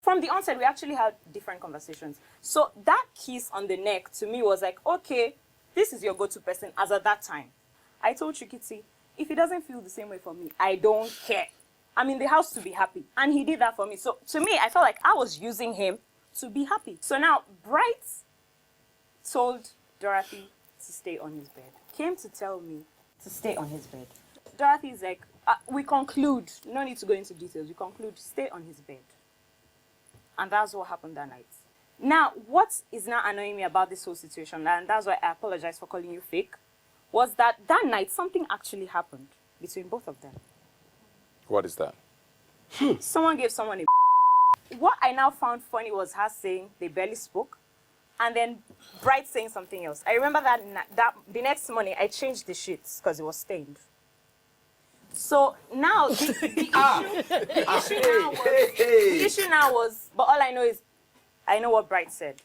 from the onset, we actually had different conversations. So that kiss on the neck to me was like, okay, this is your go-to person as at that time. I told Chikiti, if he doesn't feel the same way for me, I don't care. I'm in the house to be happy. And he did that for me. So to me, I felt like I was using him to be happy. So now, Bright told Dorothy to stay on his bed. Came to tell me to stay on his bed. Dorothy's like, we conclude, no need to go into details, we conclude, stay on his bed. And that's what happened that night. Now, what is now annoying me about this whole situation, and that's why I apologize for calling you fake, was that night something actually happened between both of them. What is that? Someone gave someone a What I now found funny was her saying they barely spoke, and then Bright saying something else. I remember that the next morning I changed the sheets because it was stained. So now the issue now was, but all I know is, I know what Bright said.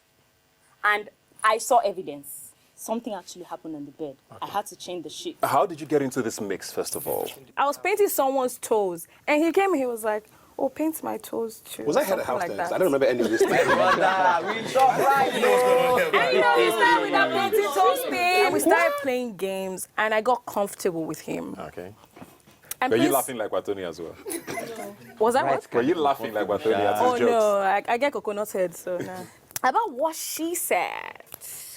And I saw evidence. Something actually happened on the bed. Okay. I had to change the sheet. How did you get into this mix, first of all? I was painting someone's toes, and he came and he was like, oh, paint my toes too. Was I head of house like that? I don't remember any of this. We shot right, bro. And you know, we started with that painting toes thing. And we started playing games, and I got comfortable with him. Okay. And were you laughing like Watoni as well? Was that what? Were you laughing like Watoni at his Oh, jokes? no, I get coconut head, so no. About what she said.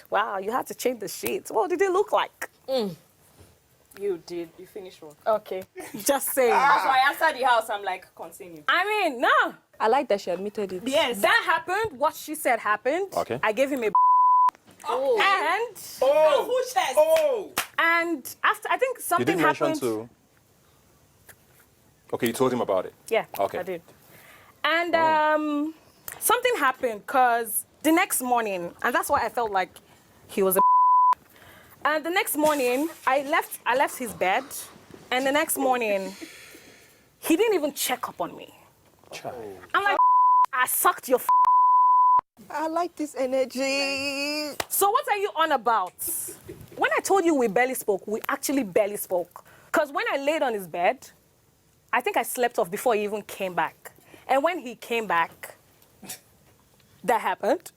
Wow, you had to change the sheets. What did it look like? You did. You finished work. Okay. Just saying. So I answered the house. I'm like, continue. I mean, no. I like that she admitted it. Yes. That happened. What she said happened. Okay. I gave him a Oh. and... And after, I think something You didn't mention happened. to... Okay, you told him about it. Yeah, Okay. I did. And something happened because the next morning, and that's why I felt like he was a and the next morning, I left his bed, and the next morning, he didn't even check up on me. I'm like, I sucked your I like this energy. So what are you on about? When I told you we barely spoke, we actually barely spoke. Because when I laid on his bed, I think I slept off before he even came back. And when he came back, that happened.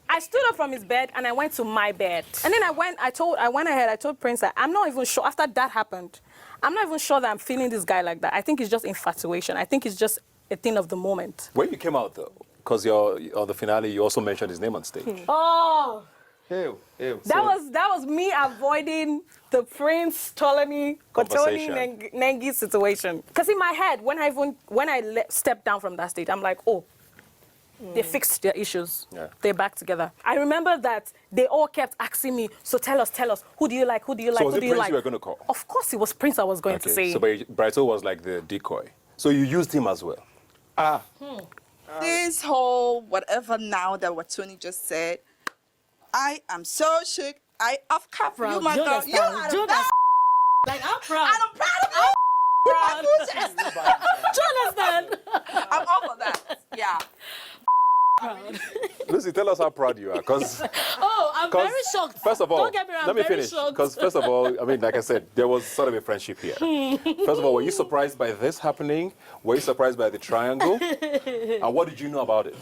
I stood up from his bed and I went to my bed. And then I went ahead, I told Prince that I'm not even sure, after that happened, I'm not even sure that I'm feeling this guy like that. I think it's just infatuation. I think it's just a thing of the moment. When you came out, though, because on the finale, you also mentioned his name on stage. Oh! Ew. That was me avoiding the Prince Ptolemy Nengi situation. Because in my head, when I stepped down from that stage, I'm like, oh, they fixed their issues. Yeah. They're back together. I remember that they all kept asking me, so tell us, who do you like, who do you like, so was who it do you Prince like? you were going to call? Of course it was Prince I was going to say. So Brighto was like the decoy. So you used him as well? This whole whatever now that what Tony just said, I am so shook. I have cap you, my girl. You are the best. Like, I'm proud. And I'm proud of you. Jonathan! I'm all for that. Yeah. Lucy, tell us how proud you are, because... Oh, I'm very shocked. First of all, don't get me wrong, let me very finish. shocked. Because first of all, I mean, like I said, there was sort of a friendship here. First of all, were you surprised by this happening? Were you surprised by the triangle? And what did you know about it?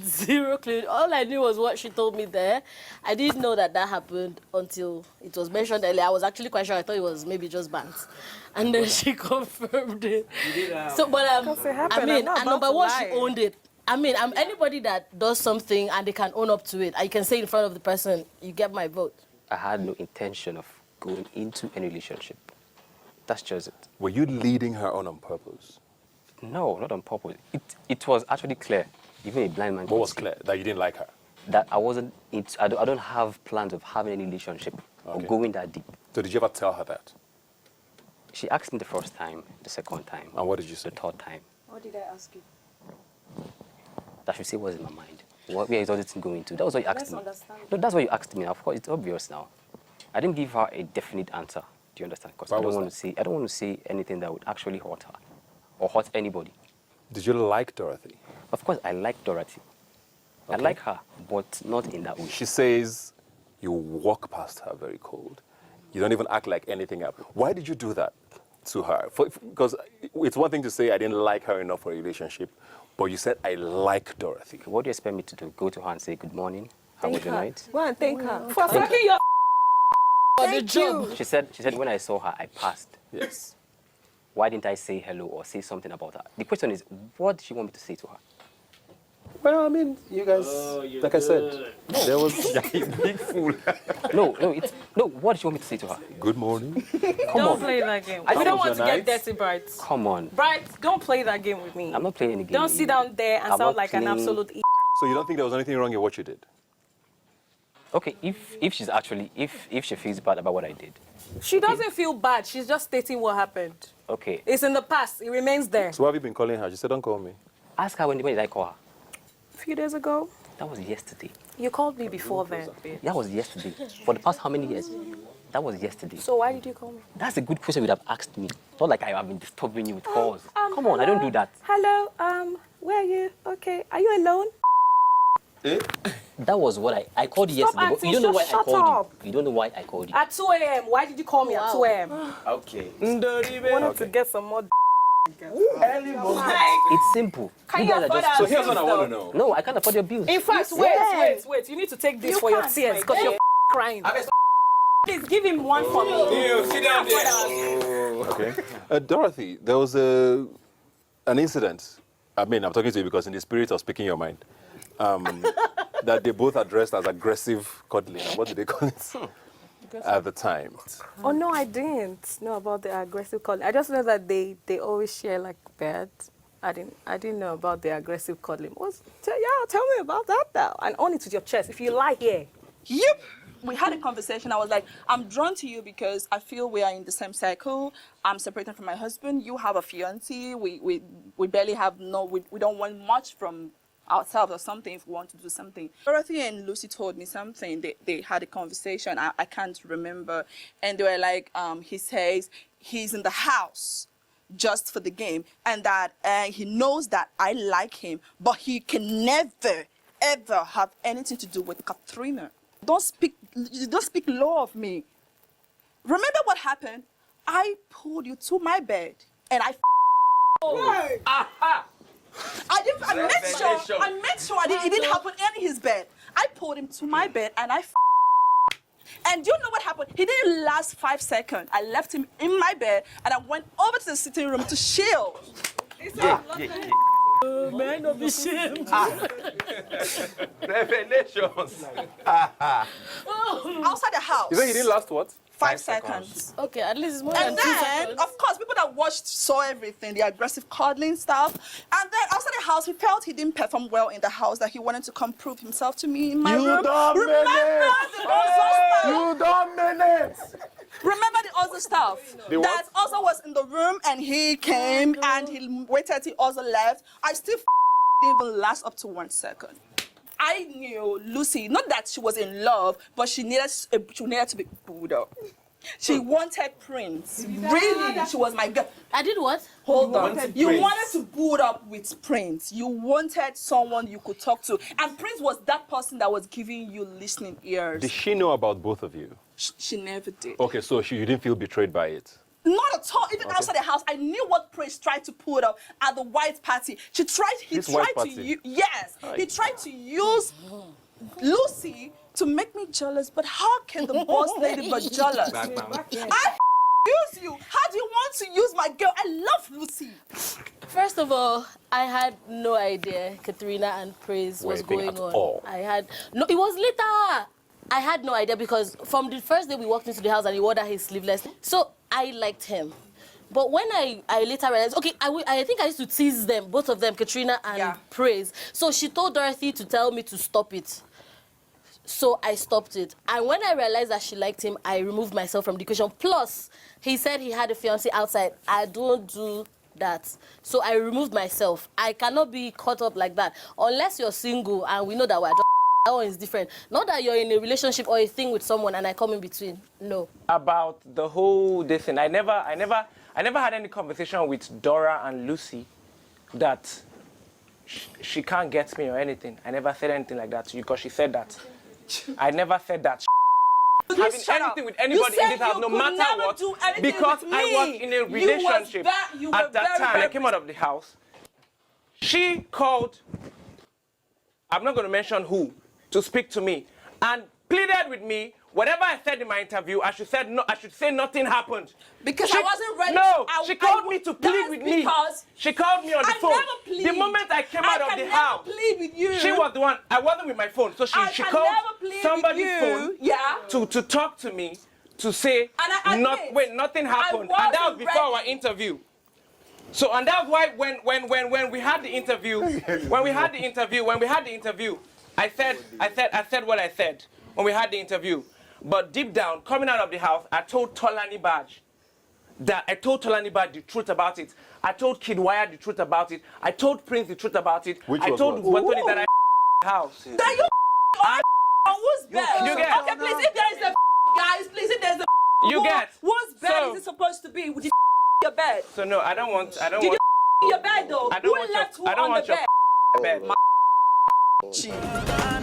Zero clue. All I knew was what she told me there. I didn't know that happened until it was mentioned earlier. I was actually quite sure. I thought it was maybe just bands. And then she confirmed it. So, but I mean, and number one, she owned it. I mean, anybody that does something and they can own up to it, and you can say in front of the person, you get my vote. I had no intention of going into any relationship. That's just it. Were you leading her on purpose? No, not on purpose. It was actually clear. Even a blind man. What was clear? That you didn't like her? That I wasn't. I don't have plans of having any relationship or going that deep. So did you ever tell her that? She asked me the first time, the second time. And what did you say? The third time. What did I ask you? That should say what's in my mind. Where is all this thing going to? That was what you asked me. Understand. No, that's what you asked me. Of course, it's obvious now. I didn't give her a definite answer. Do you understand? Because I don't want to say anything that would actually hurt her or hurt anybody. Did you like Dorothy? Of course, I like Dorothy. I like her, but not in that way. She says you walk past her very cold. You don't even act like anything happened. Why did you do that to her? Because it's one thing to say I didn't like her enough for a relationship, but you said I like Dorothy. What do you expect me to do? Go to her and say good morning? How was your night? Go and thank her for sucking your For the job. She said when I saw her, I passed. Yes. Why didn't I say hello or say something about her? The question is, what did she want me to say to her? Well, I mean, you guys, like I said, there was you big fool. No, what did she want me to say to her? Good morning. Don't play that game. We don't want to get dirty, Bright. Come on. Bright, don't play that game with me. I'm not playing any game. Don't with sit you. down there and I'm sound not like an playing- absolute So you don't think there was anything wrong in what you did? Okay, if she's actually, if she feels bad about what I did, She doesn't feel bad. She's just stating what happened. okay. It's in the past. It remains there. So why have you been calling her? She said, don't call me. Ask her when did I call her? A few days ago, That was yesterday. you called me before then. That was yesterday. For the past how many years? That was yesterday. So why did you call me? That's a good question you would have asked me. Not like I have been disturbing you with calls. Come on, I don't do that. Hello, where are you? Okay, are you alone? That was what I called you Stop yesterday. But acting, you don't know why just I shut called up. you. You don't know why I called you. At 2 a.m. Why did you call me at 2 a.m.? Okay. Wanted to get some more. It's simple. Can You you guys are afford just. our Here's what I bills, want to though? know. No, I can't afford your bills. In fact, wait. You need to take this You for your can't, tears my because dear. you're crying. Please give him one for me. Sit down there. Okay. Dorothy, there was an incident. I mean, I'm talking to you because in the spirit of speaking your mind, that they both addressed as aggressive cuddling. What did they call it at the time? Oh no, I didn't know about the aggressive cuddling. I just know that they always share like beds. I didn't know about the aggressive cuddling. Tell me about that though. And own it with your chest. If you lie here. Yep. We had a conversation. I was like, I'm drawn to you because I feel we are in the same cycle. I'm separated from my husband. You have a fiancé. We barely have we don't want much from ourselves or something if we want to do something. Dorothy and Lucy told me something. They had a conversation. I can't remember. And they were like, he says he's in the house just for the game and that he knows that I like him, but he can never, ever have anything to do with Katrina. Don't speak low of me. Remember what happened? I pulled you to my bed and I made sure it didn't happen in his bed. I pulled him to my bed and and do you know what happened? He didn't last 5 seconds. I left him in my bed and I went over to the sitting room to chill. Man, don't be shamed. Revelations. Outside the house. You think he didn't last what? 5 seconds. Okay, at least it's more And than 2 then, seconds. of course, people that watched saw everything, the aggressive cuddling stuff. And then outside the house, he felt he didn't perform well in the house, that he wanted to come prove himself to me in my room. Remember the other stuff? The what? That also was in the room and he came and he waited till also left. I still didn't even last up to 1 second. I knew Lucy, not that she was in love, but she needed to be pulled up. She wanted Prince. Really, she was my girl. I did what? Hold on. You wanted to boot up with Prince. You wanted someone you could talk to. And Prince was that person that was giving you listening ears. Did she know about both of you? She never did. Okay, so you didn't feel betrayed by it? Not at all. Even outside the house, I knew what Prince tried to put up at the white party. He tried to use Lucy to make me jealous. But how can the boss lady be jealous? I use you. How do you want to use my girl? I love Lucy. First of all, I had no idea Katrina and Praise was Anything going at on. all? No, it was later. I had no idea because from the first day we walked into the house and he wore that his sleeveless. So I liked him. But when I later realized, okay, I think I used to tease them, both of them, Katrina and Praise. So she told Dorothy to tell me to stop it. So I stopped it. And when I realized that she liked him, I removed myself from the equation. Plus, he said he had a fiancé outside. I don't do that. So I removed myself. I cannot be caught up like that. Unless you're single and we know that we're just that one is different. Not that you're in a relationship or a thing with someone and I come in between. No. About the whole this thing, I never had any conversation with Dora and Lucy that she can't get me or anything. I never said anything like that to you because she said that. I never said that. having shut anything up. with anybody You in said this house, you no could matter never what, do anything because with I me. was in a relationship You were at that very, time. very I came out of the house. She called, I'm not going to mention who, to speak to me, and pleaded with me. Whatever I said in my interview, I should say nothing happened. Because I wasn't ready. No, I- she called I- me to plead that's with me. because She called me on the I phone. never plead. The moment I came out of the house, plead with you. she was the one. I wasn't with my phone, so I she can called never plead somebody's with you. phone Yeah. to talk to me to say And I admit, nothing happened, and that was wasn't before our ready. interview. So and that's why when we had the interview, I said what I said when we had the interview. But deep down, coming out of the house, I told Tolani Badge the truth about it. I told Kid Wire the truth about it. I told Prince the truth about it. Which I was told what? Batoni that I house. That you on whose bed? You get. Okay, please, if there is a guys, please, if there's a You get. whose bed So- is it supposed to be? Did you your bed? So no, I don't want. Did you your bed though? I don't Who want left your. who I don't on want the your bed? bed. Gee.